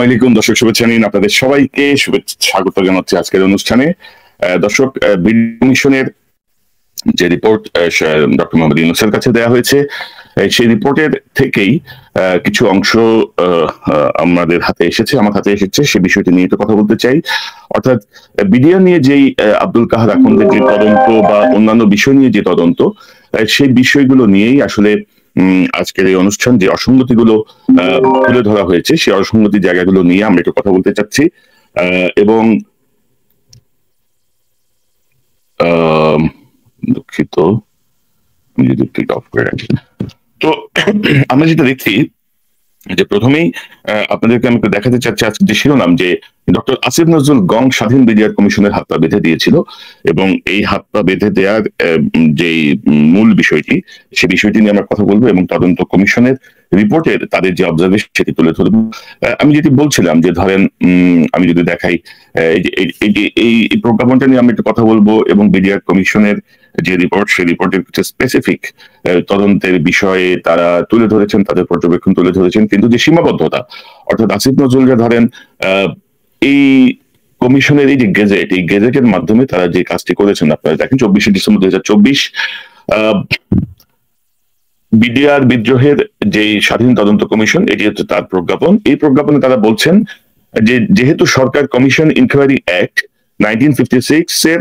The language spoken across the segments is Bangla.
আলাইকুম দর্শক, শুভেচ্ছা নিন আপনাদের সবাইকে স্বাগত জানাচ্ছি আজকের অনুষ্ঠানে। দর্শক, বিডি কমিশনের যে রিপোর্ট ডক্টর মোহাম্মদ ইউনূসের কাছে দেওয়া হয়েছে, সেই রিপোর্টের থেকেই কিছু অংশ আমাদের হাতে এসেছে, আমার হাতে এসেছে। সে বিষয়টি নিয়ে একটু কথা বলতে চাই। অর্থাৎ বিডিআর নিয়ে যেই আব্দুল কাহার আখন্দের যে তদন্ত বা অন্যান্য বিষয় নিয়ে যে তদন্ত, সেই বিষয়গুলো নিয়েই আসলে আজকের এই অনুষ্ঠান, যে অসঙ্গতিগুলো তুলে ধরা হয়েছে, সেই অসঙ্গতি জায়গাগুলো নিয়ে আমরা একটু কথা বলতে চাচ্ছি। এবং দুঃখিত, আমি যদি একটু অফ করে রাখি। তো আমরা যেটা দেখছি যে প্রথমেই আপনাদেরকে আমি একটু দেখাতে চাচ্ছি আজকে যে শিরোনাম, যে ডক্টর আসিফ নজরুল গং স্বাধীন বিডিআর কমিশনের হাত পা বেঁধে দিয়েছিল, এবং এই হাত পা বেঁধে দেওয়ার যে মূল বিষয়টি, সে বিষয়টি নিয়ে আমরা কথা বলবো, এবং তদন্ত কমিশনের রিপোর্টের তাদের যে অবজারভেশন সেটি তুলে ধরবো। আমি যেটি বলছিলাম যে ধরেন, আমি যদি দেখাই এই প্রজ্ঞাপনটা নিয়ে আমি একটু কথা বলবো, এবং বিডিআর কমিশনের যে রিপোর্ট, সেই রিপোর্টের কিছু স্পেসিফিক তদন্তের বিষয়ে তারা তুলে ধরেছেন, তাদের পর্যবেক্ষণ তুলে ধরেছেন, কিন্তু যে সীমাবদ্ধতা, অর্থাৎ আসিফ নজরুলরা ধরেন এই কমিশনের এই যে গেজেট, এই গেজেটের মাধ্যমে তারা যে কাজটি করেছেন, আপনারা দেখেন 24শে ডিসেম্বর 2024 বিডিআর বিদ্রোহের যে স্বাধীন তদন্ত কমিশন, এটি হচ্ছে তার প্রজ্ঞাপন। এই প্রজ্ঞাপনে তারা বলছেন যে যেহেতু সরকার কমিশন ইনকোয়ারি অ্যাক্ট 1956 এর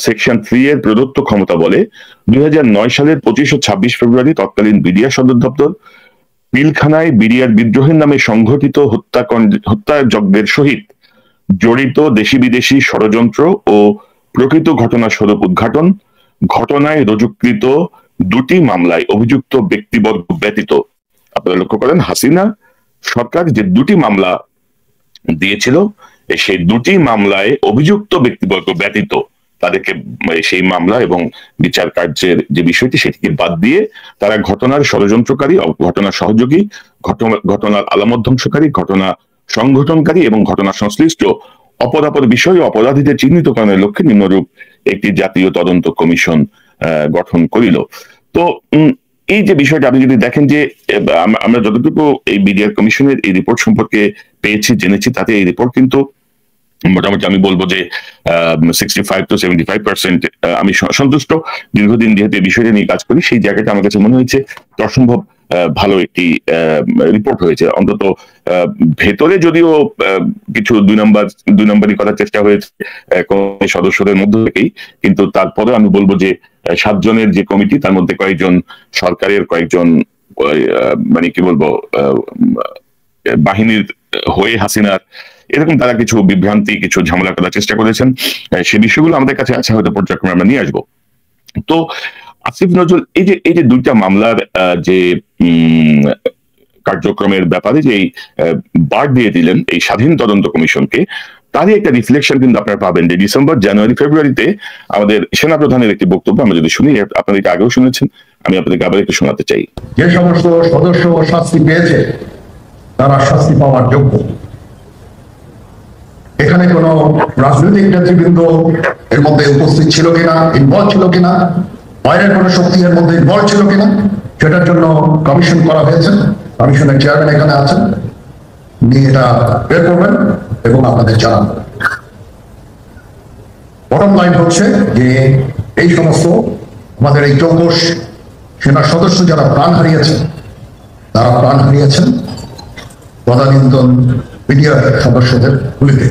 সেকশন 3 এর প্রদত্ত ক্ষমতা বলে 2009 সালের 25 ও 26 ফেব্রুয়ারি তৎকালীন বিডিআর সদর দপ্তর পিলখানায় বিডিআর বিদ্রোহের নামে সংঘটিত হত্যাযজ্ঞের সহিত জড়িত দেশি বিদেশি ষড়যন্ত্র ও প্রকৃত ঘটনা স্বরূপ উদ্ঘাটন, ঘটনায় রুজুকৃত দুটি মামলায় অভিযুক্ত ব্যক্তিবর্গ ব্যতীত, আপনারা লক্ষ্য করেন হাসিনা সরকার যে দুটি মামলা দিয়েছিল, সেই দুটি মামলায় অভিযুক্ত ব্যক্তিবর্গ ব্যতীত তাদেরকে সেই মামলা এবং বিচার কার্যের যে বিষয়টি, সেটিকে বাদ দিয়ে তারা ঘটনার ষড়যন্ত্রকারী, ঘটনার সহযোগী, ঘটনার আলামত ধ্বংসকারী, ঘটনা সংঘটনকারী এবং ঘটনা সংশ্লিষ্ট অপরাপর বিষয় ও অপরাধীদের চিহ্নিতকরণের লক্ষ্যে নিম্নরূপ একটি জাতীয় তদন্ত কমিশন গঠন করিল। তো এই যে বিষয়টা আপনি যদি দেখেন, যে আমরা যতটুকু এই বিডিআর কমিশনের এই রিপোর্ট সম্পর্কে পেয়েছি, জেনেছি, তাতে এই রিপোর্ট কিন্তু মোটামুটি আমি বলবো যে 65 to 75% আমি সন্তুষ্ট। দীর্ঘদিন যেহেতু এই বিষয়টা নিয়ে কাজ করি, সেই জায়গাটা আমার কাছে মনে হয়েছে অসম্ভব ভালো একটি রিপোর্ট হয়েছে। অন্তত ভেতরে যদিও কিছু দুই নম্বরই করার চেষ্টা হয়েছে সদস্যদের মধ্য থেকেই, কিন্তু তারপরে আমি বলবো যে 7 জনের যে কমিটি, তার মধ্যে কয়েকজন সরকারের, কয়েকজন মানে কি বলবো বাহিনীর হয়ে হাসিনার, এরকম তারা কিছু বিভ্রান্তি, কিছু ঝামেলা করার চেষ্টা করেছেন। সেই বিষয়গুলো আমাদের কাছে আছে, হয়তো পর্যায়ক্রমে আমরা নিয়ে আসবো। তো আসিফ নজরুল এই যে দুইটা মামলার যে কার্যক্রমের ব্যাপারে যে বার দিয়ে দিলেন এই স্বাধীন তদন্ত কমিশনকে, তারই একটা রিফ্লেকশন কিন্তু আপনারা পাবেন যে ডিসেম্বর, জানুয়ারি, ফেব্রুয়ারিতে আমাদের সেনাপ্রধানের একটি বক্তব্য আমরা যদি শুনি, আপনাদেরকে আগেও শুনেছেন, আমি আপনাদেরকে আবার একটু শোনাতে চাই। যে সমস্ত সদস্য শাস্তি পেয়েছে তারা শাস্তি পাওয়ার যোগ্য। এখানে কোন রাজনৈতিক নেতৃবৃন্দ এর মধ্যে উপস্থিত ছিল কিনা, ইনভলভ ছিল কিনা, বাইরের কোন শক্তি এর মধ্যে ইনভলভ ছিল কিনা, সেটার জন্য কমিশন করা হয়েছে। কমিশনের চেয়ারম্যান এখানে আছেন, নিয়ে এটা বের করবেন এবং আপনাদের জানাবেন। বটম লাইন হচ্ছে যে এই সমস্ত আমাদের এই 24 সেনা সদস্য যারা প্রাণ হারিয়েছেন, তারা প্রাণ হারিয়েছেন তদানীন্তন বিডিআর সদস্যদের গুলিতে।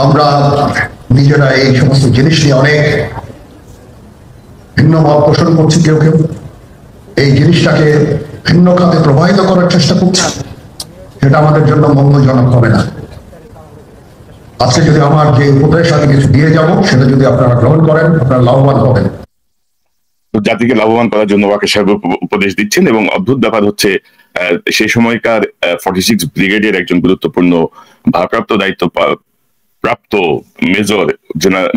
আমরা নিজেরা এই সমস্ত জিনিস নিয়ে অনেক ভিন্ন মত পোষণ করছি, কেউ কেউ এই জিনিসটাকে ভিন্ন খাতে প্রবাহিত করার চেষ্টা করছে, সেটা আমাদের জন্য মঙ্গলজনক হবে না। আজকে যদি আমার যে উপদেশ আমি কিছু দিয়ে যাব, সেটা যদি আপনারা গ্রহণ করেন, আপনারা লাভবান হবেন। জাতিকে লাভবান করার জন্য ওয়াকে সাহেব উপদেশ দিচ্ছেন, এবং অদ্ভুত ব্যাপার হচ্ছে সেই সময়কার 46 ব্রিগেডের একজন গুরুত্বপূর্ণ ভারপ্রাপ্ত দায়িত্ব প্রাপ্ত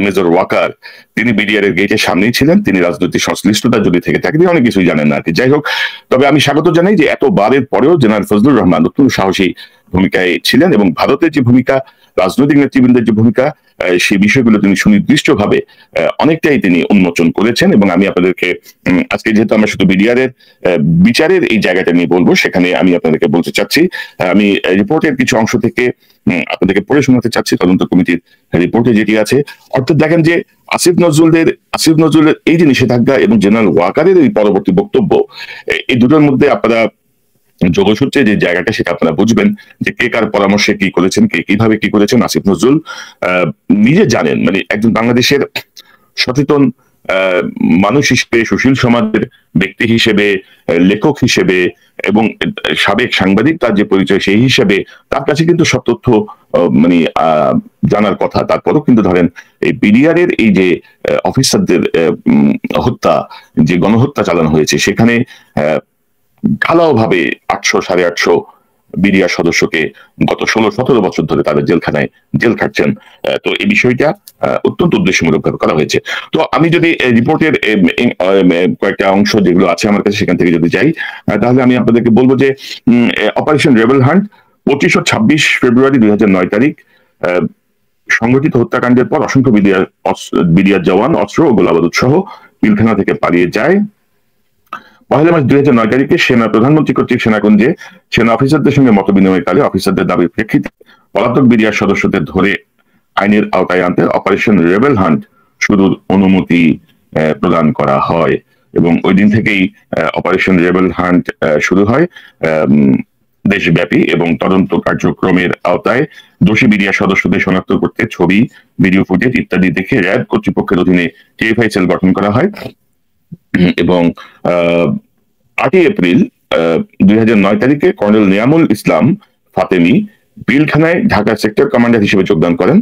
মেজর ওয়াকার, তিনি বিডিআর এর গেটের সামনেই ছিলেন। তিনি রাজনৈতিক সংশ্লিষ্টতা যদি থেকে থাকে, তিনি অনেক কিছুই জানেন না আর কি। যাই হোক, তবে আমি স্বাগত জানাই যে এত বারের পরেও জেনারেল ফজলুর রহমান অত্যন্ত সাহসী ভূমিকায় ছিলেন এবং ভারতের যে ভূমিকা, রাজনৈতিক নেতৃবৃন্দের যে ভূমিকা, সেই বিষয়গুলো তিনি সুনির্দিষ্টভাবে অনেকটাই তিনি উন্মোচন করেছেন। এবং আমি আপনাদেরকে আজকে যেহেতু আমরা শুধু বিডিআর এর বিচারের এই জায়গাটা নিয়ে বলবো, সেখানে আমি আপনাদেরকে বলতে চাচ্ছি, আমি রিপোর্টের কিছু অংশ থেকে আপনাদেরকে পড়ে শোনাতে চাচ্ছি তদন্ত কমিটির রিপোর্টে যেটি আছে। অর্থাৎ দেখেন যে আসিফ নজরুলের এই যে নিষেধাজ্ঞা এবং জেনারেল ওয়াকারের এই পরবর্তী বক্তব্য, এই দুটোর মধ্যে আপনারা যোগসূত্রে যে জায়গাটা সেটা আপনারা বুঝবেন যে কে কার পরামর্শে কি করেছেন, কে কিভাবে কি করেছেন। আসিফ নজরুল নিজে জানেন, মানে একজন বাংলাদেশের সচেতন মানুষ হিসেবে, সুশীল সমাজের ব্যক্তি হিসেবে, লেখক হিসেবে এবং সাবেক সাংবাদিক তার যে পরিচয়, সেই হিসেবে তার কাছে কিন্তু সব তথ্য মানে জানার কথা। তারপরও কিন্তু ধরেন এই বিডিআর এর এই যে অফিসারদের হত্যা, যে গণহত্যা চালানো হয়েছে, সেখানে ঢালাও ভাবে 800-850 বিডিআর সদস্যকে গত 16-17 বছর ধরে তাদের জেলখানায় জেল খাটছেন। তো এই বিষয়টা অত্যন্ত উদ্দেশ্যমূলক ভাবে করা হয়েছে। তো আমি যদি রিপোর্টের কয়েকটা অংশ যেগুলো আছে আমার কাছে সেখান থেকে যদি যাই, তাহলে আমি আপনাদেরকে বলবো যে অপারেশন রেবেল হান্ট 25 ও 26 ফেব্রুয়ারি 2009 তারিখ সংগঠিত হত্যাকাণ্ডের পর অসংখ্য বিডিআর জওয়ান অস্ত্র ও গোলাবারুদ সহ পিলখানা থেকে পালিয়ে যায়। 1 মার্চ 2009 তারিখে সেনা প্রধানমন্ত্রী কর্তৃক সেনাকুঞ্জে সেনা অফিসারদের সঙ্গে মত বিনিময়কালে অফিসারদের দাবির প্রেক্ষিতে পলাতক বিডিআর সদস্যদের ধরে আইনের আওতায় আনতে অপারেশন রেবেল হান্ট শুরুর অনুমতি প্রদান করা হয় এবং ওই দিন থেকেই অপারেশন রেবেল হান্ট শুরু হয় দেশব্যাপী। এবং তদন্ত কার্যক্রমের আওতায় দোষী বিডিআর সদস্যদের শনাক্ত করতে ছবি, ভিডিও ফুটেজ ইত্যাদি দেখে র্যাব কর্তৃপক্ষের অধীনে টিএফআই সেল গঠন করা হয় এবং 8 এপ্রিল 2009 তারিখে কর্নেল নিয়ামুল ইসলাম ফাতেমি পিলখানায় ঢাকা সেক্টর কমান্ডার হিসেবে যোগদান করেন।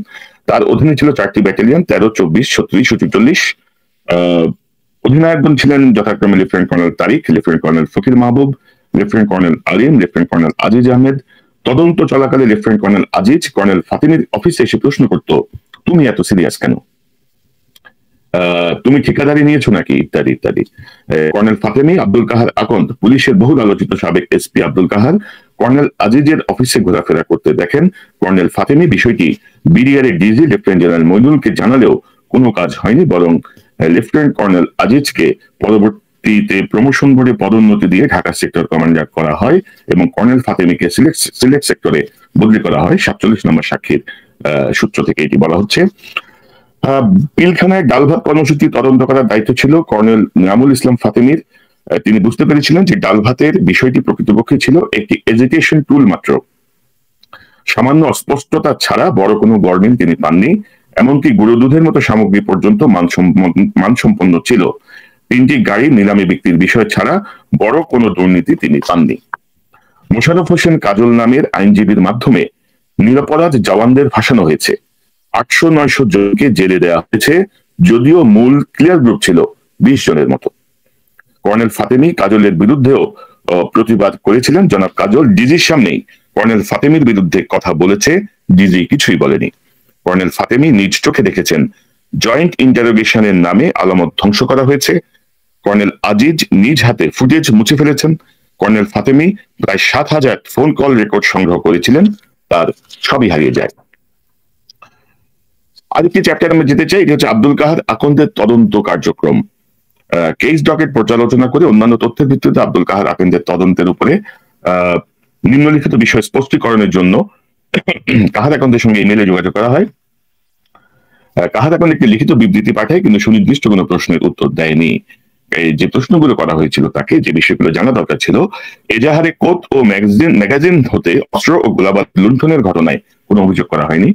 তার অধীনে ছিল 4টি ব্যাটালিয়ন, 13, 24, 36 ও 44। অধিনায়কগণ ছিলেন যথাক্রমে লেফটেন্যান্ট কর্নেল তারিক, লেফটেন্যান্ট কর্নেল ফকির মাহবুব, লেফটেন্যান্ট কর্নেল আলিম, লেফটেন্যান্ট কর্নেল আজিজ আহমেদ। তদন্ত চলাকালে লেফটেন্যান্ট কর্নেল আজিজ কর্নেল ফাতেমির অফিসে এসে প্রশ্ন করত, তুমি এত সিরিয়াস কেন, তুমি ঠিকাদারি নিয়েছো নাকি, ইত্যাদি ইত্যাদি। কর্নেল ফাতেমি আব্দুল কাহার আকন্দ, পুলিশের বহুল আলোচিত সাবেক এসপি আব্দুল কাহার কর্নেল আজিজের অফিসে ঘোরাফেরা করতে দেখেন। কর্নেল ফাতেমি বিষয়টি বিডিআর এর ডিজি লেফটেন্যান্ট জেনারেল মইনুলকে জানালেও কোনো কাজ হয়নি, বরং লেফটেন্যান্ট কর্নেল আজিজকে পরবর্তীতে প্রমোশন বোর্ডে পদোন্নতি দিয়ে ঢাকা সেক্টর কমান্ডার করা হয় এবং কর্নেল ফাতেমিকে সিলেট সেক্টরে বদলি করা হয়। 47 নম্বর সাক্ষীর সূত্র থেকে এটি বলা হচ্ছে। পিলখানায় ডাল ভাত কর্মসূচি তদন্ত করার দায়িত্ব ছিল কর্নেল নিয়ামুল ইসলাম ফাতেমির। তিনি বুঝতে পেরেছিলেন যে ডাল ভাতের বিষয়টি প্রকৃতপক্ষে ছিল একটি এজিটেশন টুল মাত্র। সামান্য অস্পষ্টতা ছাড়া বড় কোনো গরমিল তিনি পাননি, এমনকি গুঁড়ো দুধের মতো সামগ্রী পর্যন্ত মানসম্পন্ন ছিল। 3টি গাড়ি নিলামী ব্যক্তির বিষয় ছাড়া বড় কোনো দুর্নীতি তিনি পাননি। মোশাররফ হোসেন কাজল নামের আইনজীবীর মাধ্যমে নিরপরাধ জওয়ানদের ফাঁসানো হয়েছে। 800-900 জনকে জেলে দেওয়া হয়েছে, যদিও মূল ক্লিয়ার গ্রুপ ছিল 20 জনের মতো। কর্নেল ফাতেমি কাজলের বিরুদ্ধেও প্রতিবাদ করেছিলেন। জনাব কাজল ডিজির সামনেই কর্নেল ফাতেমির বিরুদ্ধে কথা বলেছে, ডিজি কিছুই বলেনি। কর্নেল ফাতেমি নিজ চোখে দেখেছেন জয়েন্ট ইন্টারোগেশনের নামে আলামত ধ্বংস করা হয়েছে। কর্নেল আজিজ নিজ হাতে ফুটেজ মুছে ফেলেছেন। কর্নেল ফাতেমি প্রায় 7000 ফোন কল রেকর্ড সংগ্রহ করেছিলেন, তার সবই হারিয়ে যায়। আরেকটি চ্যাপ্টার আমরা যেতে চাই, এটি হচ্ছে আব্দুল কাহার আকন্দের তদন্ত কার্যক্রম। কেস ডকেট পর্যালোচনা করে অন্যান্য তথ্যের ভিত্তিতে আব্দুল কাহার আকন্দের তদন্তের উপরে নিম্নলিখিত বিষয় স্পষ্টীকরণের জন্য কাহার আকন্দের সঙ্গে ইমেইলে যোগাযোগ করা হয়। কাহার আকন্দ একটি লিখিত বিবৃতি পাঠায়, কিন্তু সুনির্দিষ্ট কোনো প্রশ্নের উত্তর দেয়নি। যে প্রশ্নগুলো করা হয়েছিল তাকে, যে বিষয়গুলো জানা দরকার ছিল, এজাহারে কোর্ট ও ম্যাগাজিন হতে অস্ত্র ও গোলাবারুদ লুণ্ঠনের ঘটনায় কোনো অভিযোগ করা হয়নি।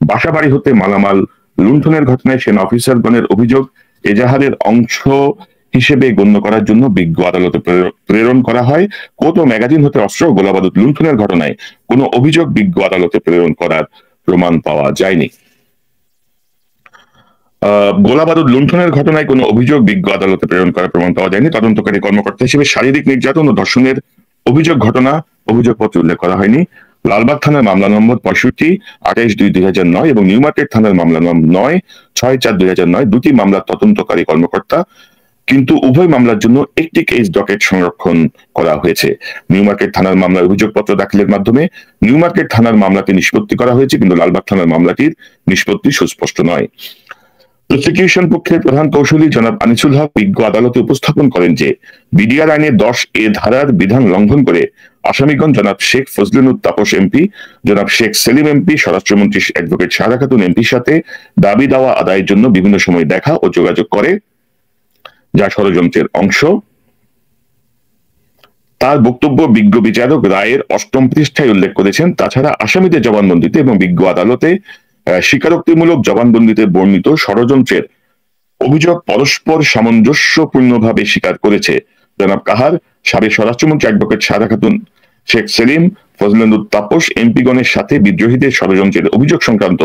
বাসাবাড়ি হতে মালামাল লুণ্ঠনের ঘটনায় সেনা অফিসারগণের অভিযোগ এজাহারের অংশ হিসেবে গণ্য করার জন্য বিজ্ঞ আদালতে প্রেরণ করা হয়। কোর্ট ও ম্যাগাজিন হতে অস্ত্র ও গোলাবারুদ লুণ্ঠনের ঘটনায় কোনো অভিযোগ বিজ্ঞ আদালতে প্রেরণ করার প্রমাণ পাওয়া যায়নি। গোলাবারুদ লুণ্ঠনের ঘটনায় কোনো অভিযোগ বিজ্ঞ আদালতে প্রেরণ করার প্রমাণ পাওয়া যায়নি। তদন্তকারী কর্মকর্তা হিসেবে শারীরিক নির্যাতন ও ধর্ষণের অভিযোগপত্রে উল্লেখ করা হয়নি। লালবাগ থানার মামলা নম্বর 65, 28/2/2009 এবং নিউ মার্কেট থানার মামলা নম্বর 9, 6/4/2009 দুটি মামলার তদন্তকারী কর্মকর্তা কিন্তু উভয় মামলার জন্য একটি কেস ডকেট সংরক্ষণ করা হয়েছে। নিউ মার্কেট থানার মামলার অভিযোগপত্র দাখিলের মাধ্যমে নিউ মার্কেট থানার মামলাকে নিষ্পত্তি করা হয়েছে, কিন্তু লালবাগ থানার মামলাটির নিষ্পত্তি সুস্পষ্ট নয়। প্রসিকিউশন পক্ষের প্রধান কৌশলী জনাব আনিসুল হক বিজ্ঞ আদালতে উপস্থাপন করেন যে বিডিআর আইনের 10A ধারার বিধান লঙ্ঘন করে আসামিগণ জনাব শেখ ফজলুল তাপস এমপি, জনাব শেখ সেলিম এমপি, স্বরাষ্ট্রমন্ত্রী অ্যাডভোকেট সারা খাতুন এমপির সাথে দাবি দাওয়া আদায়ের জন্য বিভিন্ন সময় দেখা ও যোগাযোগ করে, যা ষড়যন্ত্রের অংশ। তার বক্তব্য বিজ্ঞ বিচারক রায়ের 8ম পৃষ্ঠায় উল্লেখ করেছেন। তাছাড়া আসামিদের জবানবন্দিতে এবং বিজ্ঞ আদালতে স্বীকারোক্তিমূলক জবানবন্দিতে বর্ণিত ষড়যন্ত্রের অভিযোগ পরস্পর সামঞ্জস্যপূর্ণভাবে স্বীকার করেছে জনাব কাহার, সাবেক স্বরাষ্ট্রমন্ত্রী অ্যাডভোকেট সারা খাতুন, শেখ সেলিম, ফজলুল তাপস এমপিগণের সাথে বিদ্রোহীদের ষড়যন্ত্রের অভিযোগ সংক্রান্ত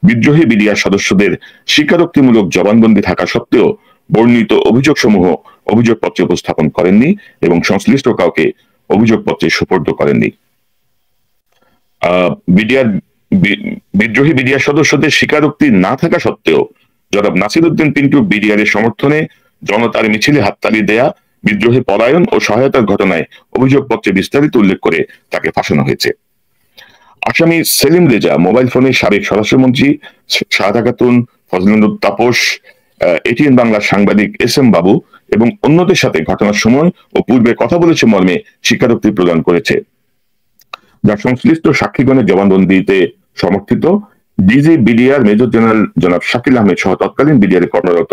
বিদ্রোহী বিডিআর সদস্যদের স্বীকারোক্তিমূলক জবানবন্দি থাকা সত্ত্বেও বর্ণিত অভিযোগসমূহ অভিযোগপত্রে উপস্থাপন করেননি এবং সংশ্লিষ্ট কাউকে অভিযোগপত্রে সুপর্দ করেননি। বিদ্রোহী বিডিআর সদস্যদের স্বীকারোক্তি না থাকা সত্ত্বেও জনাব নাসির উদ্দিন পিন্টু বিডিআর এর সমর্থনে জনতার মিছিলে হাততালি দেয়া, বিদ্রোহী পলায়ন ও সহায়তার ঘটনায় অভিযোগপত্রে বিস্তারিত উল্লেখ করে তাকে ফাঁসানো হয়েছে। আসামি সেলিম রেজা মোবাইল ফোনে সাবেক স্বরাষ্ট্রমন্ত্রী সারা খাতুন, ফজলুল তাপস, এটিএন বাংলার সাংবাদিক SM বাবু এবং অন্যদের সাথে ঘটনার সময় ও পূর্বে কথা বলেছে মর্মে স্বীকারোক্তি প্রদান করেছে, যা সংশ্লিষ্ট সাক্ষীগণের জবানবন্দিতে সমর্থিত। ডিজি বিডিআর মেজর জেনারেল জনাব শাকিল আহমেদ সহ তৎকালীন বিডিআর কর্মরত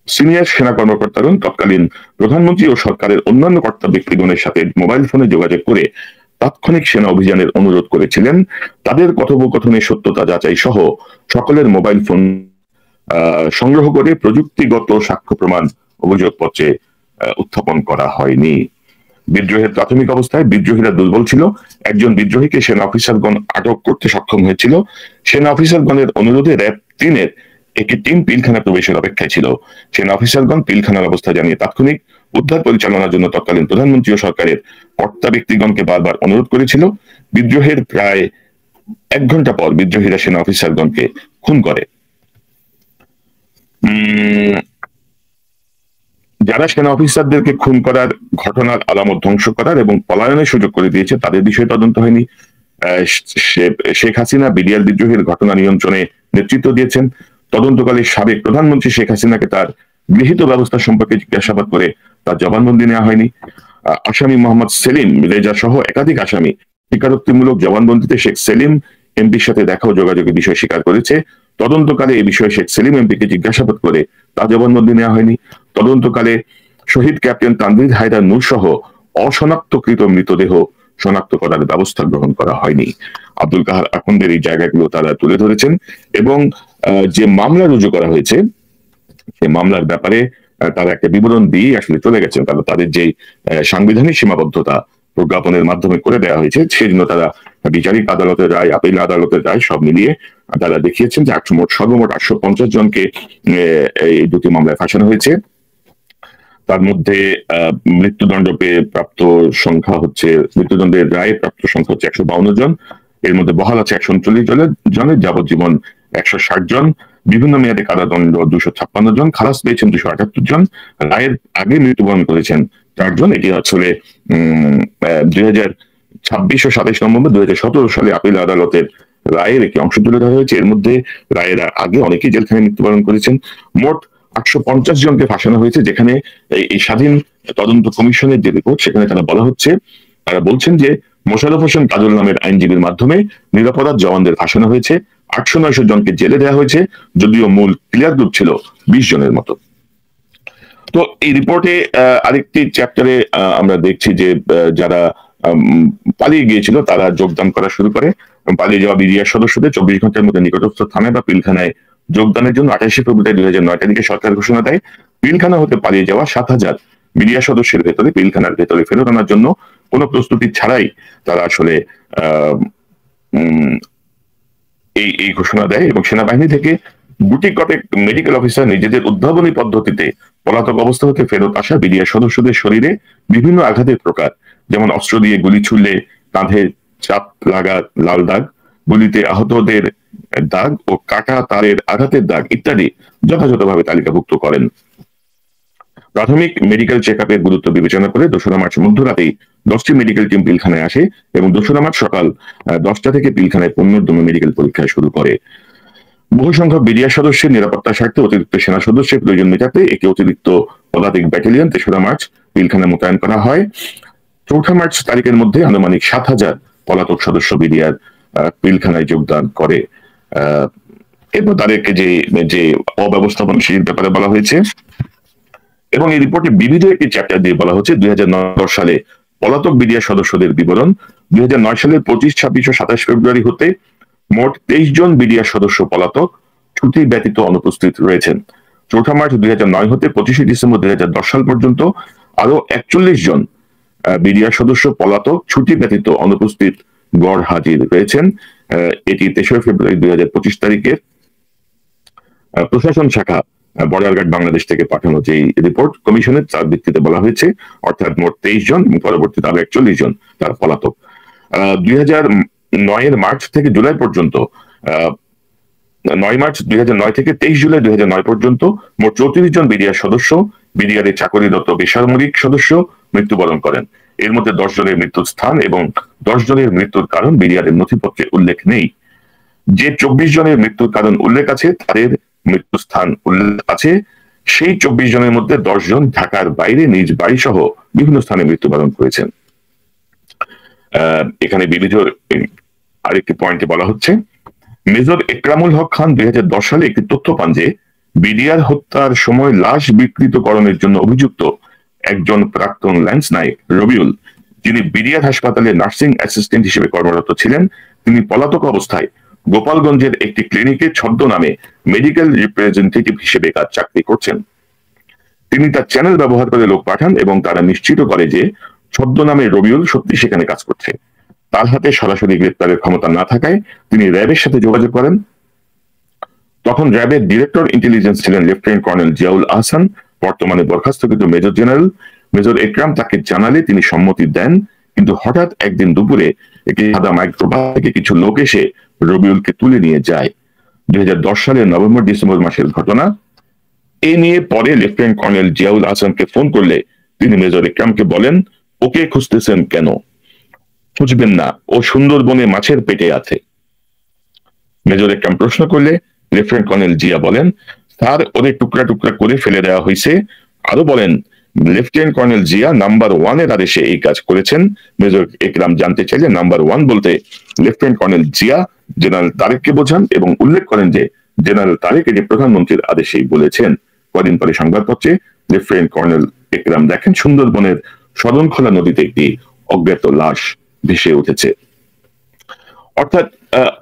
সিনিয়র সেনা কর্মকর্তাগণ তৎকালীন প্রধানমন্ত্রী ও সরকারের অন্যান্য কর্তা ব্যক্তিগণের সাথে মোবাইল ফোনে যোগাযোগ করে তাৎক্ষণিক সেনা অভিযানের অনুরোধ করেছিলেন। তাদের কথোপকথনের সত্যতা যাচাই সহ সকলের মোবাইল ফোন সংগ্রহ করে প্রযুক্তিগত সাক্ষ্য প্রমাণ অভিযোগপত্রে উত্থাপন করা হয়নি। বিদ্রোহের প্রাথমিক অবস্থায় বিদ্রোহীরা দুর্বল ছিল। একজন বিদ্রোহীকে সেনা অফিসারগণ আটক করতে সক্ষম হয়েছিল। সেনা অফিসারগণের অনুরোধে র্যাব 3-এর একটি টিম পিলখানা প্রবেশের অপেক্ষায় ছিল। সেনা অফিসারগণ পিলখানার অবস্থা জানিয়ে তাৎক্ষণিক উদ্ধার পরিচালনার জন্য তৎকালীন প্রধানমন্ত্রী ও সরকারের কর্তা ব্যক্তিগণকে বারবার অনুরোধ করেছিল। বিদ্রোহের প্রায় 1 ঘন্টা পর বিদ্রোহীরা সেনা অফিসারগণকে খুন করে। যারা সেনা অফিসারদেরকে খুন করার ঘটনার আলামত ধ্বংস করার এবং পলায়নের সুযোগ করে দিয়েছে তাদের বিষয়ে তদন্ত হয়নি। শেখ হাসিনা বিডিআর বিদ্রোহের ঘটনা নিয়ন্ত্রণে নেতৃত্ব দিয়েছেন। তদন্তকালে সাবেক প্রধানমন্ত্রী শেখ হাসিনাকে তার গৃহীত ব্যবস্থা সম্পর্কে জিজ্ঞাসাবাদ করে তার জবানবন্দি নেওয়া হয়নি। আসামি মোহাম্মদ সেলিম রেজা সহ একাধিক আসামি স্বীকারোক্তিমূলক জবানবন্দিতে শেখ সেলিম এমপির সাথে দেখা ও যোগাযোগের বিষয় স্বীকার করেছে। তদন্তকালে এই বিষয়ে শেখ সেলিম এমপিকে জিজ্ঞাসাবাদ করে তার জবানবন্দি নেওয়া হয়নি। তদন্তকালে শহীদ ক্যাপ্টেন তানভীর হায়দার নূর সহ অশনাক্তকৃত মৃতদেহ শনাক্ত করার ব্যবস্থা গ্রহণ করা হয়নি। আব্দুল কাহার আখন্দের এই জায়গাগুলো তারা তুলে ধরেছেন এবং যে মামলা রুজু করা হয়েছে সেই মামলার ব্যাপারে তারা একটা বিবরণ দিয়ে আসলে চলে গেছেন। কারণ তাদের যে সাংবিধানিক সীমাবদ্ধতা প্রজ্ঞাপনের মাধ্যমে করে দেওয়া হয়েছে সেজন্য তারা বিচারিক আদালতের রায়, আপিল আদালতের রায় সব মিলিয়ে তারা দেখিয়েছেন যে সর্বমোট 850 জনকে এই দুটি মামলায় ফাঁসানো হয়েছে। তার মধ্যে মৃত্যুদণ্ড পেয়ে প্রাপ্ত সংখ্যা হচ্ছে, মৃত্যুদণ্ডের রায়ে প্রাপ্ত সংখ্যা হচ্ছে 152 জন। এর মধ্যে বহাল আছে 139 জনের, যাবজ্জীবন 160 জন, বিভিন্ন মেয়াদে কারাদণ্ড 256 জন, খালাস পেয়েছেন 278 জন, রায়ের আগে মৃত্যুবরণ করেছেন 4 জন। এটি আসলে 2026 ও 27 নভেম্বর 2017 সালে আপিল আদালতের রায়ের একটি অংশ তুলে ধরা হয়েছে। এর মধ্যে রায়ের আগে অনেকেই জেলখানায় মৃত্যুবরণ করেছেন। মোট 850 জনকে ফাঁসানো হয়েছে, যেখানে এই স্বাধীন তদন্ত কমিশনের যে রিপোর্ট সেখানে তারা বলছেন যে মোশাররফ হোসেন কাজল নামের আইনজীবীর মাধ্যমে নিরাপরাধ জওয়ানদের ফাঁসানো হয়েছে। 800-900 জনকে জেলে দেওয়া হয়েছে, যদিও মূল ক্লিয়ার গ্রুপ ছিল 20 জনের মতো। তো এই রিপোর্টে আরেকটি চ্যাপ্টারে আমরা দেখছি যে যারা পালিয়ে গিয়েছিল তারা যোগদান করা শুরু করে। পালিয়ে যাওয়া বিডিআর সদস্যদের 24 ঘন্টার মধ্যে নিকটস্থ থানায় বা পিলখানায় যোগদানের জন্য 28 ফেব্রুয়ারি 2009 তারিখে সরকার ঘোষণা দেয়। পিলখানা হতে পালিয়ে যাওয়া 7000 বিডিআর সদস্যের ভেতরে পিলখানার ভেতরে ফেরত আনার জন্য কোনো প্রস্তুতি ছাড়াই তারা আসলে এই ঘোষণা দেয় এবং সেনাবাহিনী থেকে গুটি কটেক মেডিকেল অফিসার নিজেদের উদ্ভাবনী পদ্ধতিতে পলাতক অবস্থা হতে ফেরত আসা বিডিআর সদস্যদের শরীরে বিভিন্ন আঘাতের প্রকার, যেমন অস্ত্র দিয়ে গুলি ছুড়লে কাঁধে চাপ লাগা লাল দাগ, গুলিতে আহতদের দাগ ও কাটা তারের আঘাতের দাগ ইত্যাদি যথাযথভাবে তালিকাভুক্ত করেন। প্রাথমিক মেডিকেল চেক আপের গুরুত্ব বিবেচনা করে 2রা মার্চ মধ্যরাতেই 10টি মেডিকেল টিম পিলখানায় আসে এবং 2রা মার্চ সকাল 10টা থেকে পিলখানায় পুনর্দম মেডিকেল পরীক্ষা শুরু করে। বহু সংখ্যক বিডিআর সদস্যের নিরাপত্তার স্বার্থে অতিরিক্ত সেনা সদস্যের প্রয়োজন মেটাতে একটি অতিরিক্ত পদাতিক ব্যাটালিয়ন 3রা মার্চ পিলখানায় মোতায়েন করা হয়। 4ঠা মার্চ তারিখের মধ্যে আনুমানিক 7,000 পলাতক সদস্য বিডিআর পিলখানায় যোগদান করে। এরপর তাদেরকে যে অব্যবস্থাপনাশীল ব্যাপারে বলা হয়েছে এবং এই রিপোর্টে বিবিধ একটি চ্যাপ্টার দিয়ে বলা হচ্ছে 2009 সালে পলাতক বিডিআর সদস্যদের বিবরণ। 2009 সালের 25, 26 ও 27 ফেব্রুয়ারি হতে মোট 23 জন বিডিআর সদস্য পলাতক ছুটি ব্যতীত অনুপস্থিত রয়েছেন। 4ঠা মার্চ 2009 হতে 25শে ডিসেম্বর 2010 সাল পর্যন্ত আরো 41 জন বিডিআর সদস্য পলাতক ছুটি ব্যতীত অনুপস্থিত গড় হাজির রয়েছেন। এটি 23 ফেব্রুয়ারি 2025 তারিখের প্রশাসন শাখা বর্ডার গার্ড বাংলাদেশ থেকে পাঠানো যে রিপোর্ট কমিশনের তার ভিত্তিতে বলা হয়েছে, অর্থাৎ মোট 23 জন এবং পরবর্তীতে আরো 41 জন তার পলাতক। 2009 মার্চ থেকে জুলাই পর্যন্ত 9 মার্চ 2009 থেকে 23 জুলাই 2009 পর্যন্ত মোট 34 জন বিডিআর সদস্য বিডিআর এর চাকরিরত বেসামরিক সদস্য মৃত্যুবরণ করেন। এর মধ্যে 10 জনের মৃত্যুর স্থান এবং 10 জনের মৃত্যুর কারণ বিডিআর এর নথিপত্রে উল্লেখ নেই। যে 24 জনের মৃত্যুর কারণ উল্লেখ আছে তাদের মৃত্যুর স্থান উল্লেখ আছে। সেই 24 জনের মধ্যে 10 জন ঢাকার বাইরে নিজ বাড়ি সহ বিভিন্ন স্থানে মৃত্যুবরণ করেছেন। এখানে বিবিধ আরেকটি পয়েন্টে বলা হচ্ছে, মেজর একরামুল হক খান 2010 সালে একটি তথ্য পান যে বিডিআর হত্যার সময় লাশ বিকৃতকরণের জন্য অভিযুক্ত একজন প্রাক্তন ল্যান্স নায়ক রবিউল, যিনি বিডিআর হাসপাতালে নার্সিং অ্যাসিস্ট্যান্ট হিসেবে কর্মরত ছিলেন, তিনি পলাতক অবস্থায় গোপালগঞ্জের একটি ক্লিনিকে ছদ্মনামে মেডিকেল রিপ্রেজেন্টেটিভ হিসেবে কাজ চাকরি করছেন। তিনি তার চ্যানেল ব্যবহার করে লোক পাঠান এবং তারা নিশ্চিত করে যে ছদ্মনামে রবিউল সত্যি সেখানে কাজ করছে। তার হাতে সরাসরি গ্রেপ্তারের ক্ষমতা না থাকায় তিনি র্যাবের সাথে যোগাযোগ করেন। তখন র্যাবের ডিরেক্টর ইন্টেলিজেন্স ছিলেন লেফটেন্যান্ট কর্নেল জিয়াউল আহসান, বর্তমানে বরখাস্তকৃত মেজর জেনারেল। মেজর একরাম তাকে জানালে তিনি সম্মতি দেন, কিন্তু হঠাৎ একদিন দুপুরে একটি সাদা মাইক্রোবাস থেকে কিছু লোক এসে রবিউলকে তুলে নিয়ে যায়। 2010 সালের নভেম্বর ডিসেম্বর মাসের ঘটনা। এ নিয়ে পরে লেফটেন্যান্ট কর্নেল জিয়াউল আহসানকে ফোন করলে তিনি মেজর একরামকে বলেন, ওকে খুঁজতেছেন কেন? খুঁজবেন না, ও সুন্দরবনে মাছের পেটে আছে। মেজর একরাম প্রশ্ন করলে লেফটেন্যান্ট কর্নেল জিয়া বলেন, স্যার ওদের টুকরা টুকরা করে ফেলে দেওয়া হয়েছে। আরো বলেন, লেফটেন্যান্ট কর্নেল জিয়া নাম্বার 1 এর আদেশে এই কাজ করেছেন। মেজর একরাম জানতে চাইলে নাম্বার 1 বলতে লেফটেন্যান্ট কর্নেল জিয়া জেনারেল তারেককে বোঝান এবং উল্লেখ করেন যে জেনারেল তারেক এটি প্রধানমন্ত্রীর আদেশেই বলেছেন। কদিন পরে সংবাদপত্রে লেফটেন্যান্ট কর্নেল একরাম দেখেন সুন্দরবনের শরণখোলা নদীতে একটি অজ্ঞাত লাশ ভেসে উঠেছে। অর্থাৎ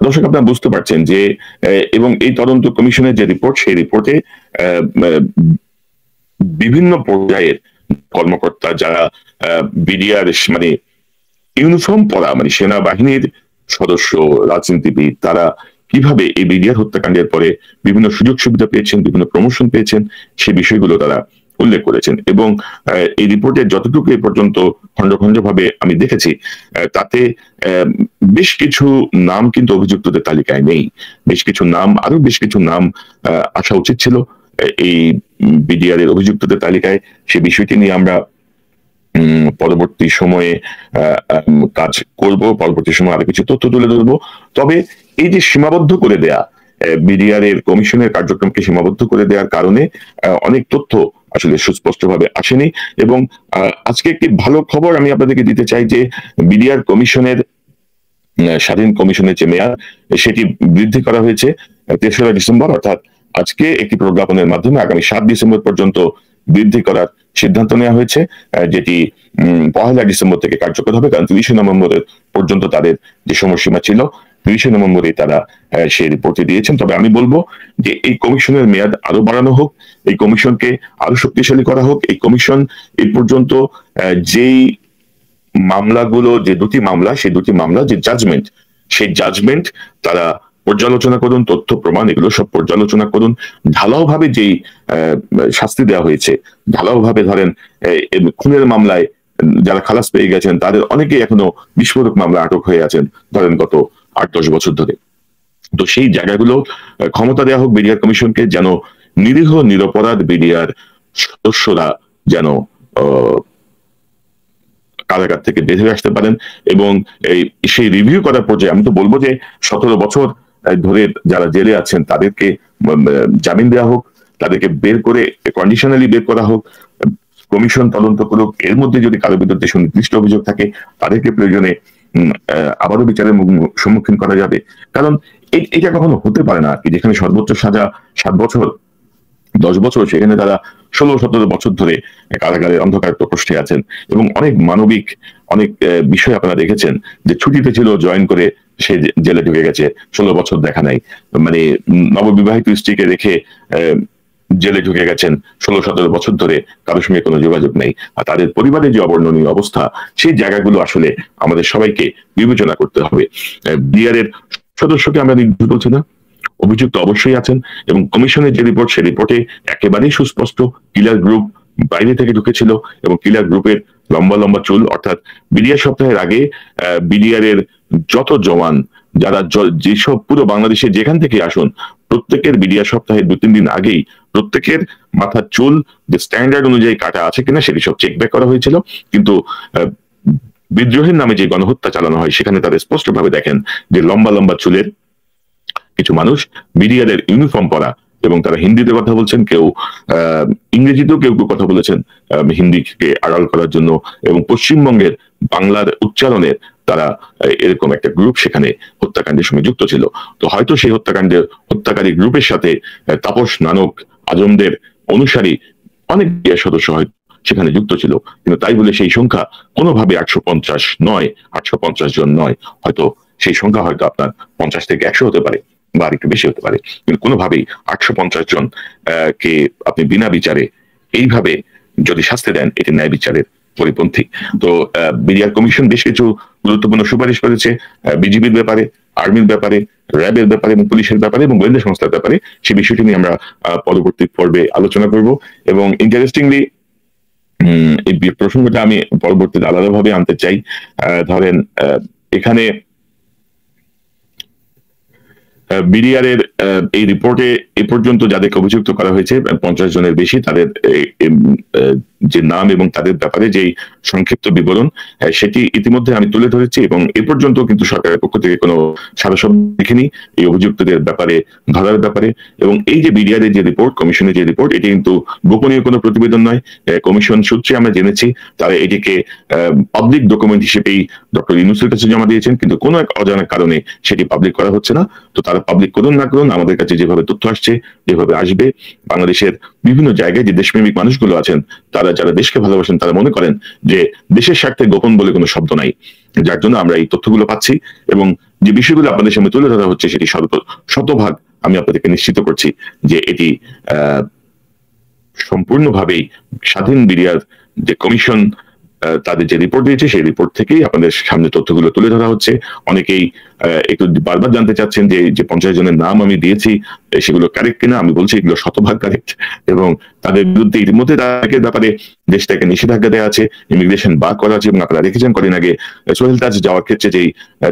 দর্শক আপনারা বুঝতে পারছেন যে এবং এই তদন্ত কমিশনের যে রিপোর্ট, সেই রিপোর্টে বিভিন্ন পর্যায়ের কর্মকর্তা যারা বিডিআর মানে ইউনিফর্ম পরা মানে সেনাবাহিনীর সদস্য, রাজনীতিবিদ, তারা কিভাবে এই বিডিআর হত্যাকাণ্ডের পরে বিভিন্ন সুযোগ সুবিধা পেয়েছেন, বিভিন্ন প্রমোশন পেয়েছেন, সে বিষয়গুলো তারা উল্লেখ করেছেন। এবং এই রিপোর্টে যতটুকু এ পর্যন্ত খন্ড খন্ড ভাবে আমি দেখেছি, তাতে বেশ কিছু নাম কিন্তু অভিযুক্তদের তালিকায় নেই। বেশ কিছু নাম, আরো বেশ কিছু নাম আসা উচিত ছিল এই বিডিআর এর অভিযুক্তদের তালিকায়। সে বিষয়টি নিয়ে আমরা পরবর্তী সময়ে কাজ করব, পরবর্তী সময়ে আরো কিছু তথ্য তুলে ধরবো। তবে এই যে সীমাবদ্ধ করে দেয়া, বিডিআর এর কমিশনের কার্যক্রমকে সীমাবদ্ধ করে দেওয়ার কারণে অনেক তথ্য আসলে সুস্পষ্টভাবে আসেনি। এবং আজকে একটি ভালো খবর আমি আপনাদেরকে দিতে চাই যে বিডিআর কমিশনের স্বাধীন কমিশনের যে মেয়াদ, সেটি বৃদ্ধি করা হয়েছে 3রা ডিসেম্বর, অর্থাৎ আজকে একটি প্রজ্ঞাপনের মাধ্যমে আগামী 7 ডিসেম্বর পর্যন্ত বৃদ্ধি করার সিদ্ধান্ত নেওয়া হয়েছে, যেটি 1 ডিসেম্বর থেকে কার্যকর হবে। কারণ 30 নভেম্বর পর্যন্ত তাদের যে সময়সীমা ছিল, 30 নভেম্বরে তারা সেই রিপোর্টে দিয়েছেন। তবে আমি বলবো যে এই কমিশনের মেয়াদ আরো বাড়ানো হোক, এই কমিশনকে আরো শক্তিশালী করা হোক। এই কমিশন এই পর্যন্ত যেই মামলাগুলো, যে 2টি মামলা, সেই 2টি মামলা যে জাজমেন্ট, সেই জাজমেন্ট তারা পর্যালোচনা করুন, তথ্য প্রমাণ এগুলো সব পর্যালোচনা করুন। ঢালাও ভাবে যেই শাস্তি দেওয়া হয়েছে, ঢালাও ভাবে ধরেন খুনের মামলায় যারা খালাস পেয়ে গেছেন তাদের অনেকেই এখনো বিস্ফোরক মামলা আটক হয়ে আছেন, ধরেন গত 8-10 বছর ধরে। তো সেই জায়গাগুলো ক্ষমতা দেওয়া হোক বিডিআর কমিশনকে, যেন নিরীহ নিরপরাধ বিডিআর সদস্যরা যেন কারাগার থেকে বের হয়ে আসতে পারেন। এবং সেই রিভিউ করার পর্যায়ে আমি তো বলবো যে 17 বছর ধরে যারা জেলে আছেন তাদেরকে জামিন দেওয়া হোক, তাদেরকে বের করে কন্ডিশনালি বের করা হোক, কমিশন তদন্ত করুক, এর মধ্যে যদি কারো বিরুদ্ধে সুনির্দিষ্ট অভিযোগ থাকে তাদেরকে প্রয়োজনে আবারও বিচারের সম্মুখীন করা যাবে। কারণ এটা কখনো হতে পারে না আর কি, যেখানে সর্বোচ্চ সাজা 7 বছর 10 বছর, সেখানে তারা 16-17 বছর ধরে কারাগারের অন্ধকার প্রকোষ্ঠে আছেন। এবং অনেক মানবিক অনেক বিষয় আপনারা দেখেছেন যে ছুটিতে ছিল, জয়েন করে সে জেলে ঢুকে গেছে, 16 বছর দেখা নাই, মানে নববিবাহিত স্ত্রীকে রেখে জেলে ঢুকে গেছেন 16-17 বছর ধরে, কারোর সঙ্গে কোনো যোগাযোগ নেই। আর তাদের পরিবারের যে অবর্ণনীয় অবস্থা, সেই জায়গাগুলো আসলে আমাদের সবাইকে বিবেচনা করতে হবে। বিআরের সদস্যকে আমরা নির্দোষ বলছি না, অভিযুক্ত অবশ্যই আছেন। এবং কমিশনের যে রিপোর্ট, সেই রিপোর্টে একেবারেই সুস্পষ্ট কিলার গ্রুপ বাইরে থেকে ঢুকেছিল এবং কিলার গ্রুপের লম্বা লম্বা চুল। অর্থাৎ বিডিআর সপ্তাহের আগে বিডিআর এর যত জওয়ান যারা যেসব পুরো বাংলাদেশে যেখান থেকে আসুন, প্রত্যেকের বিডিআর সপ্তাহের 2-3 দিন আগেই প্রত্যেকের মাথার চুল যে স্ট্যান্ডার্ড অনুযায়ী কাটা আছে কিনা সেটি সব চেক ব্যাক করা হয়েছিল। কিন্তু বিদ্রোহের নামে যে গণহত্যা চালানো হয় সেখানে তারা স্পষ্টভাবে দেখেন যে লম্বা লম্বা চুলের কিছু মানুষ বিডিআর এর ইউনিফর্ম পরা, এবং তারা হিন্দিতে কথা বলছেন, কেউ ইংরেজিতেও কেউ কেউ কথা বলেছেন হিন্দিকে আড়াল করার জন্য, এবং পশ্চিমবঙ্গের বাংলার উচ্চারণের তারা এরকম একটা গ্রুপ সেখানে হত্যাকাণ্ডের সঙ্গে যুক্ত ছিল। তো হয়তো সেই হত্যাকাণ্ডের হত্যাকারী গ্রুপের সাথে তাপস নানক আজমদের অনুসারী অনেক সদস্য হয়তো সেখানে যুক্ত ছিল, কিন্তু তাই বলে সেই সংখ্যা কোনোভাবে 850 নয়, 850 জন নয়। হয়তো সেই সংখ্যা হয়তো আপনার 50 থেকে 100 হতে পারে বা একটু বেশি হতে পারে, কিন্তু কোনোভাবেই 850 জন কে আপনি বিনা বিচারে এইভাবে যদি শাস্তি দেন, এটি ন্যায় বিচারের পরিপন্থী। তো বিডিআর কমিশন বেশ কিছু গুরুত্বপূর্ণ সুপারিশ করেছে বিজিবির ব্যাপারে, আর্মির ব্যাপারে, র্যাবের ব্যাপারে এবং পুলিশের ব্যাপারে এবং গোয়েন্দা সংস্থার ব্যাপারে। সেই বিষয়টি নিয়ে আমরা পরবর্তী পর্বে আলোচনা করব। এবং ইন্টারেস্টিংলি এই প্রসঙ্গটা আমি পরবর্তীতে আলাদাভাবে আনতে চাই। ধরেন এখানে বিডিআর এর এই রিপোর্টে এ পর্যন্ত যাদেরকে অভিযুক্ত করা হয়েছে 50 জনের বেশি, তাদের যে নাম এবং তাদের ব্যাপারে যে সংক্ষিপ্ত বিবরণ সেটি ইতিমধ্যে আমি তুলে ধরেছি, এবং এ পর্যন্ত কিন্তু সরকারের পক্ষ থেকে কোনো সারা শব্দ দেখিনি এই অভিযুক্তদের ব্যাপারে, ধরার ব্যাপারে। এবং এই যে বিডিআর এর যে রিপোর্ট, কমিশনের যে রিপোর্ট, এটি কিন্তু গোপনীয় কোনো প্রতিবেদন নয়। কমিশন সূত্রে আমরা জেনেছি তারা এটিকে পাবলিক ডকুমেন্ট হিসেবেই ডক্টর ইউনূসের কাছে জমা দিয়েছেন, কিন্তু কোনো এক অজানা কারণে সেটি পাবলিক করা হচ্ছে না। তো তারা পাবলিক করুন না করুন, আমাদের কাছে যেভাবে তথ্য আসছে, যেভাবে আসবে, বাংলাদেশের বিভিন্ন জায়গায় যে দেশপ্রেমিক মানুষগুলো আছেন, তারা যারা দেশকে ভালোবাসেন, তারা মনে করেন যে দেশের স্বার্থে গোপন বলে কোনো শব্দ নাই, যার জন্য আমরা এই তথ্যগুলো পাচ্ছি। এবং যে বিষয়গুলো আপনাদের সামনে তুলে ধরা হচ্ছে সেটি শতভাগ আমি আপনাদেরকে নিশ্চিত করছি যে এটি সম্পূর্ণভাবেই স্বাধীন বিডিআর যে কমিশন তাদের যে রিপোর্ট দিয়েছে সেই রিপোর্ট থেকেই আপনাদের সামনে তথ্যগুলো তুলে ধরা হচ্ছে। অনেকেই একটু বারবার জানতে চাচ্ছেন যে 50 জনের নাম আমি দিয়েছি সেগুলো কারেক্ট কিনা। আমি বলছি এগুলো শতভাগ কারেক্ট, এবং তাদের বিরুদ্ধে ইতিমধ্যে তাদের ব্যাপারে দেশ থেকে নিষেধাজ্ঞা দেওয়া আছে, ইমিগ্রেশন বার করা আছে। এবং আপনারা দেখেছেন কদিন আগে সোহেল তাজ যাওয়ার ক্ষেত্রে যেই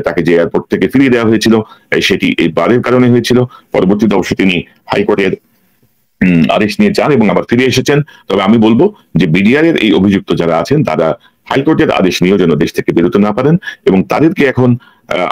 তাকে যে এয়ারপোর্ট থেকে ফিরিয়ে দেওয়া হয়েছিল, সেটি এই বারের কারণে হয়েছিল। পরবর্তীতে অবশ্য তিনি হাইকোর্টের আদেশ নিয়ে যান এবং আবার ফিরে এসেছেন। তবে আমি বলবো যে বিডিআর এর এই অভিযুক্ত যারা আছেন তারা হাইকোর্টের আদেশ নিয়েও যেন দেশ থেকে বেরোতে না পারেন, এবং তাদেরকে এখন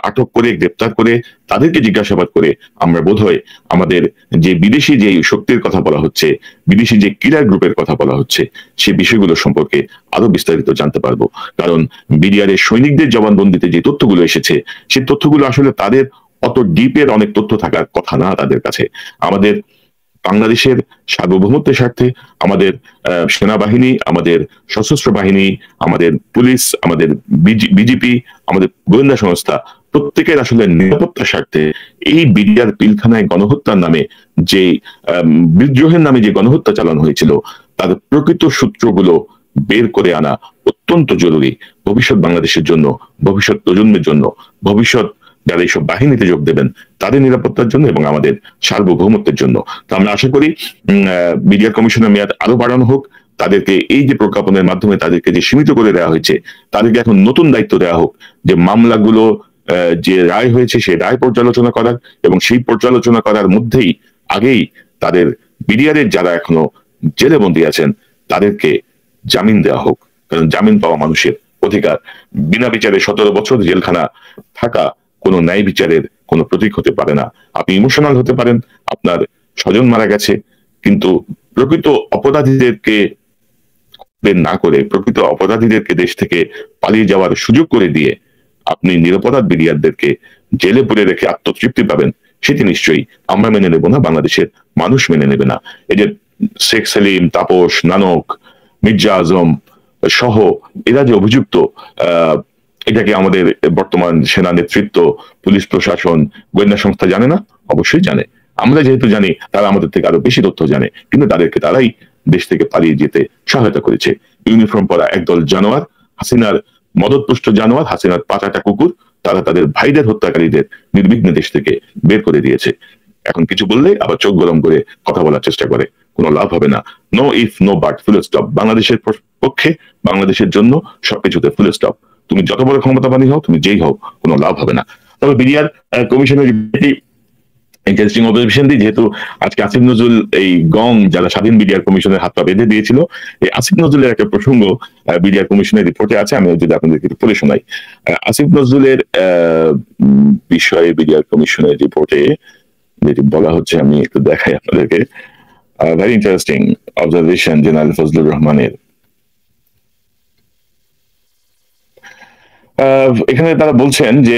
আটক করে, গ্রেপ্তার করে, তাদেরকে জিজ্ঞাসাবাদ করে আমরা বোধহয় আমাদের যে বিদেশি যে শক্তির কথা বলা হচ্ছে, বিদেশি যে কিলার গ্রুপের কথা বলা হচ্ছে, সেই বিষয়গুলো সম্পর্কে আরো বিস্তারিত জানতে পারবো। কারণ বিডিআর এর সৈনিকদের জবানবন্দিতে যে তথ্যগুলো এসেছে, সেই তথ্যগুলো আসলে তাদের অত ডিপের অনেক তথ্য থাকার কথা না তাদের কাছে। আমাদের বাংলাদেশের সার্বভৌমত্বের স্বার্থে আমাদের সেনাবাহিনী, আমাদের সশস্ত্র বাহিনী, আমাদের পুলিশ, আমাদের বিজিপি, আমাদের গোয়েন্দা সংস্থা প্রত্যেকের আসলে নিরাপত্তার স্বার্থে এই বিডিআর পিলখানায় গণহত্যার নামে যে বিদ্রোহের নামে যে গণহত্যা চালানো হয়েছিল তার প্রকৃত সূত্রগুলো বের করে আনা অত্যন্ত জরুরি ভবিষ্যৎ বাংলাদেশের জন্য, ভবিষ্যৎ প্রজন্মের জন্য, ভবিষ্যৎ যারা এইসব বাহিনীতে যোগ দেবেন তাদের নিরাপত্তার জন্য এবং আমাদের সার্বভৌমত্বের জন্য। তো আমরা আশা করি বিডিআর কমিশনের মেয়াদ আরো বাড়ানো হোক, তাদেরকে এই যে প্রজ্ঞাপনের মাধ্যমে তাদেরকে যে সীমিত করে দেওয়া হয়েছে, তাদেরকে এখন নতুন দায়িত্ব দেওয়া হোক যে মামলাগুলো যে রায় হয়েছে সেই রায় পর্যালোচনা করার, এবং সেই পর্যালোচনা করার মধ্যেই আগেই তাদের বিডিআরের যারা এখনো জেলে বন্দী আছেন তাদেরকে জামিন দেওয়া হোক। কারণ জামিন পাওয়া মানুষের অধিকার। বিনা বিচারে 17 বছর জেলখানা থাকা কোনো ন্যায় বিচারের কোনো প্রতীক হতে পারে না। আপনি ইমোশনাল হতে পারেন, আপনার স্বজন মারা গেছে, কিন্তু প্রকৃত অপরাধীদেরকে না করে, প্রকৃত অপরাধীদেরকে দেশ থেকে পালিয়ে যাওয়ার সুযোগ করে দিয়ে আপনি নিরপরাধ বিডিআরদেরকে জেলে পুরে রেখে আত্মতৃপ্তি পাবেন, সেটি নিশ্চয়ই আমরা মেনে নেব না, বাংলাদেশের মানুষ মেনে নেবে না। এই যে শেখ সেলিম, তাপস, নানক, মির্জা আজম সহ এরা যে অভিযুক্ত, এটাকে আমাদের বর্তমান সেনা নেতৃত্ব, পুলিশ প্রশাসন, গোয়েন্দা সংস্থা জানে না? অবশ্যই জানে। আমরা যেহেতু জানি, তারা আমাদের থেকে আরো বেশি তথ্য জানে, কিন্তু তাদেরকে তারাই দেশ থেকে পালিয়ে যেতে সহায়তা করেছে। ইউনিফর্ম পরা একদল জানোয়ার, হাসিনার মদতপুষ্ট জানোয়ার, হাসিনার পাচাটা কুকুর, তারা তাদের ভাইদের হত্যাকারীদের নির্বিঘ্নে দেশ থেকে বের করে দিয়েছে। এখন কিছু বললে আবার চোখ গরম করে কথা বলার চেষ্টা করে, কোনো লাভ হবে না। No if no but, full stop. বাংলাদেশের পক্ষে, বাংলাদেশের জন্য সবকিছুতে ফুল স্টপ। তুমি যত বড় ক্ষমতাবানী হও, তুমি যেই হও, কোনো লাভ হবে না। তবে বিডিআর কমিশনের ইন্টারেস্টিং অবজারভেশন দিই, যেহেতু আজকে আসিফ নজরুল এই গং যারা স্বাধীন বিডিআর কমিশনের হাত পা বেঁধে দিয়েছিল, এই আসিফ নজরুলের একটা প্রসঙ্গ বিডিআর কমিশনের রিপোর্টে আছে, আমি যদি আপনাদেরকে একটু পড়ে শোনাই। আসিফ নজরুলের বিষয়ে বিডিআর কমিশনের রিপোর্টে যেটি বলা হচ্ছে, আমি একটু দেখাই আপনাদেরকে। Very interesting observation general Fazlur রহমানের। এখানে তারা বলছেন যে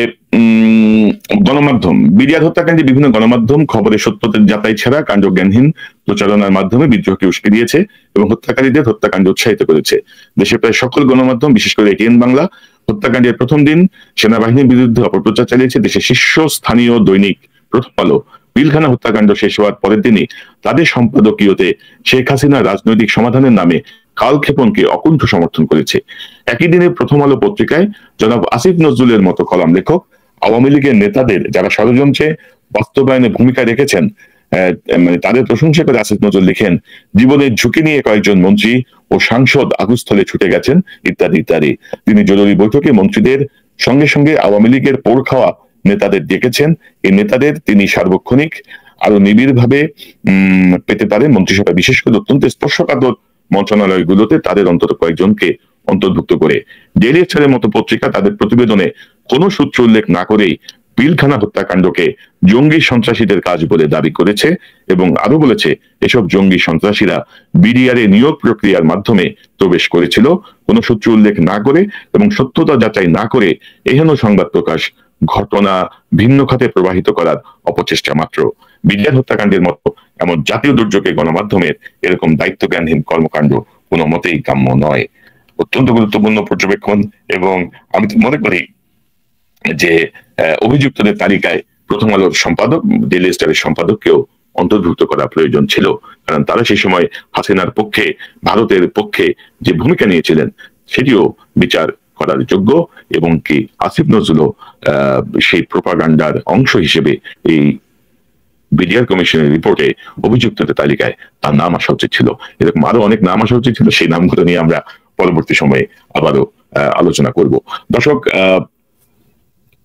গণমাধ্যম, বিডিআর হত্যাকাণ্ডে বিভিন্ন গণমাধ্যম খবরের সত্যতা যাচাই ছাড়া কাণ্ডজ্ঞানহীন প্রচারণার মাধ্যমে বিদ্রোহকে উস্কে দিয়েছে এবং হত্যাকারীদের হত্যাকাণ্ডে উৎসাহিত করেছে। দেশের প্রায় সকল গণমাধ্যম, বিশেষ করে এটিএন বাংলা, হত্যাকাণ্ডের প্রথম দিন সেনাবাহিনীর বিরুদ্ধে অপপ্রচার চালিয়েছে। দেশের শীর্ষস্থানীয় দৈনিক প্রথম আলো পিলখানা হত্যাকাণ্ড শেষ হওয়ার পরের দিনই তাদের সম্পাদকীয়তে শেখ হাসিনার রাজনৈতিক সমাধানের নামে কালক্ষেপণকে অকুণ্ঠ সমর্থন করেছে। একই দিনে প্রথম আলো পত্রিকায় জনাব আসিফ নজরুলের মতো কলাম লেখক, আওয়ামী লীগের নেতাদের যারা ষড়যন্ত্রে বাস্তবায়নে ভূমিকা রেখেছেন, মানে তাদের প্রশংসা করে আসিফ নজরুল লিখেন, জীবনের ঝুঁকি নিয়ে কয়েকজন মন্ত্রী ও সাংসদ আগুস্থলে ছুটে গেছেন, ইত্যাদি ইত্যাদি। তিনি জরুরি বৈঠকে মন্ত্রীদের সঙ্গে সঙ্গে আওয়ামী লীগের পোড় খাওয়া নেতাদের ডেকেছেন। এই নেতাদের তিনি সার্বক্ষণিক আরো নিবিড় ভাবে পেতে পারেন মন্ত্রিসভা, বিশেষ করে অত্যন্ত স্পর্শকাতর মন্ত্রণালয়গুলোতে তাদের অন্তত কয়েকজনকে অন্তর্ভুক্ত করে। ডেইলি স্টারের মতো পত্রিকা তাদের প্রতিবেদনে কোনো সূত্র উল্লেখ না করেই পিলখানা হত্যাকাণ্ডকে জঙ্গি সন্ত্রাসীদের কাজ বলে দাবি করেছে এবং আরো বলেছে এসব জঙ্গি সন্ত্রাসীরা বিডিআর নিয়োগ প্রক্রিয়ার মাধ্যমে প্রবেশ করেছিল, কোনো সূত্র উল্লেখ না করে এবং সত্যতা যাচাই না করে এহেন সংবাদ প্রকাশ ঘটনা ভিন্ন খাতে প্রবাহিত করার অপচেষ্টা মাত্র। বিডিআর হত্যাকাণ্ডের মতো এমন জাতীয় দুর্যোগে গণমাধ্যমের এরকম দায়িত্বজ্ঞানহীন কর্মকাণ্ড কোনো মতেই কাম্য নয়। অত্যন্ত গুরুত্বপূর্ণ পর্যবেক্ষণ, এবং আমি তো মনে করি যে অভিযুক্তদের তালিকায় প্রথম আলোর সম্পাদক, ডেইলি স্টারের সম্পাদককেও অন্তর্ভুক্ত করা প্রয়োজন ছিল, কারণ তারা সেই সময় হাসিনার পক্ষে, ভারতের পক্ষে যে ভূমিকা নিয়েছিলেন সেটিও বিচার করার যোগ্য, এবং কি আসিফ নজরুলও সেই প্রোপাগান্ডার অংশ হিসেবে এই বিডিআর কমিশনের রিপোর্টে অভিযুক্তদের তালিকায় তার নাম আসা উচিত ছিল। এরকম আরো অনেক নাম আসা উচিত ছিল, সেই নামগুলো নিয়ে আমরা পরবর্তী সময়ে আবারও আলোচনা করব। দর্শক,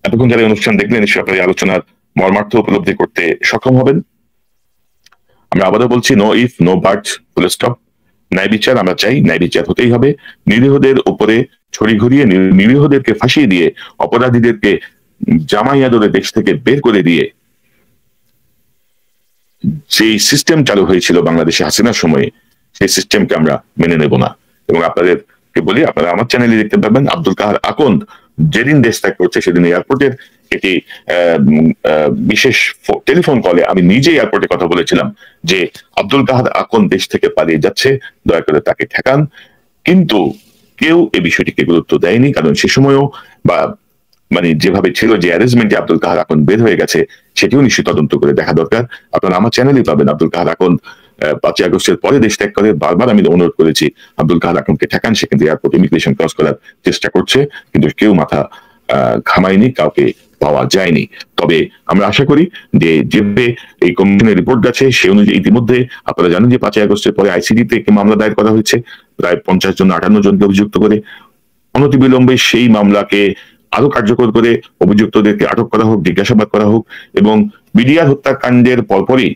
এতক্ষণ যারা অনুষ্ঠান দেখলেন নিশ্চয়ই আপনার আলোচনার মর্মার্থ উপলব্ধি করতে সক্ষম হবেন। আমরা আবারও বলছি, no if no but, full stop. ন্যায় বিচার আমরা চাই, ন্যায় বিচার হতেই হবে। নিরীহদের উপরে ছড়ি ঘুরিয়ে, নিরীহদেরকে ফাঁসিয়ে দিয়ে, অপরাধীদেরকে জামাই আদরে দেশ থেকে বের করে দিয়ে সেই সিস্টেম চালু হয়েছিল বাংলাদেশে হাসিনার সময়ে, সেই সিস্টেমকে আমরা মেনে নেব না। এবং আপনাদেরকে বলি, আপনারা আমার চ্যানেলে দেখতে পাবেন আব্দুল কাহার আকন্দ যেদিন দেশ ত্যাগ করছে সেদিন এয়ারপোর্টের একটি বিশেষ টেলিফোন কলে আমি নিজে এয়ারপোর্টে কথা বলেছিলাম যে আব্দুল কাহার আকন্দ দেশ থেকে পালিয়ে যাচ্ছে, দয়া করে তাকে ঠেকান। কিন্তু কেউ এই বিষয়টিকে গুরুত্ব দেয়নি, কারণ সে সময়ও বা মানে যেভাবে ছিল, যে অ্যারেঞ্জমেন্টে আব্দুল কাহার আকন্দ বের হয়ে গেছে সেটিও নিশ্চয়ই তদন্ত করে দেখা দরকার। আপনারা আমার চ্যানেলেই পাবেন আব্দুল কাহার আকন্দ 5 আগস্টের পরে দেশ ত্যাগ করে। বারবার আমি অনুরোধ করেছি আব্দুল কাহার আকন্দকে ঠেকান, সে কিন্তু এয়ারপোর্ট ইমিগ্রেশন ক্রস করার চেষ্টা করছে, কিন্তু কেউ মাথা ঘামায়নি, কাউকে পাওয়া যায়নি। তবে আমরা আশা করি যে যেভাবে এই কমিশনের রিপোর্ট গেছে সে অনুযায়ী ইতিমধ্যে আপনারা জানেন যে 5 আগস্টের পরে আইসিডিতে একটি মামলা দায়ের করা হয়েছে, প্রায় 50 জন 58 জনকে অভিযুক্ত করে। অনতিবিলম্বে সেই মামলাকে আরো কার্যকর করে অভিযুক্তদেরকে আটক করা হোক, জিজ্ঞাসাবাদ করা হোক। এবং বিডিআর হত্যাকাণ্ডের পরপরই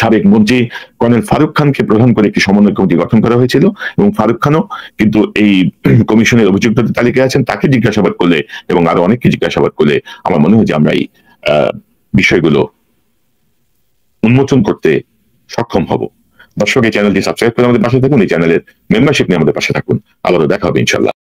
সাবেক মন্ত্রী কর্নেল ফারুক খানকে প্রধান করে একটি সমন্বয় কমিটি গঠন করা হয়েছিল, এবং ফারুক খানও কিন্তু এই কমিশনের অভিযুক্তদের তালিকায় আছেন। তাকে জিজ্ঞাসাবাদ করলে এবং আরো অনেককে জিজ্ঞাসাবাদ করলে আমার মনে হয় যে আমরা এই বিষয়গুলো উন্মোচন করতে সক্ষম হব। দর্শক, এই চ্যানেলটি সাবস্ক্রাইব করে আমাদের পাশে থাকুন, এই চ্যানেলের মেম্বারশিপ নিয়ে আমাদের পাশে থাকুন। আবারও দেখা হবে ইনশাল্লাহ।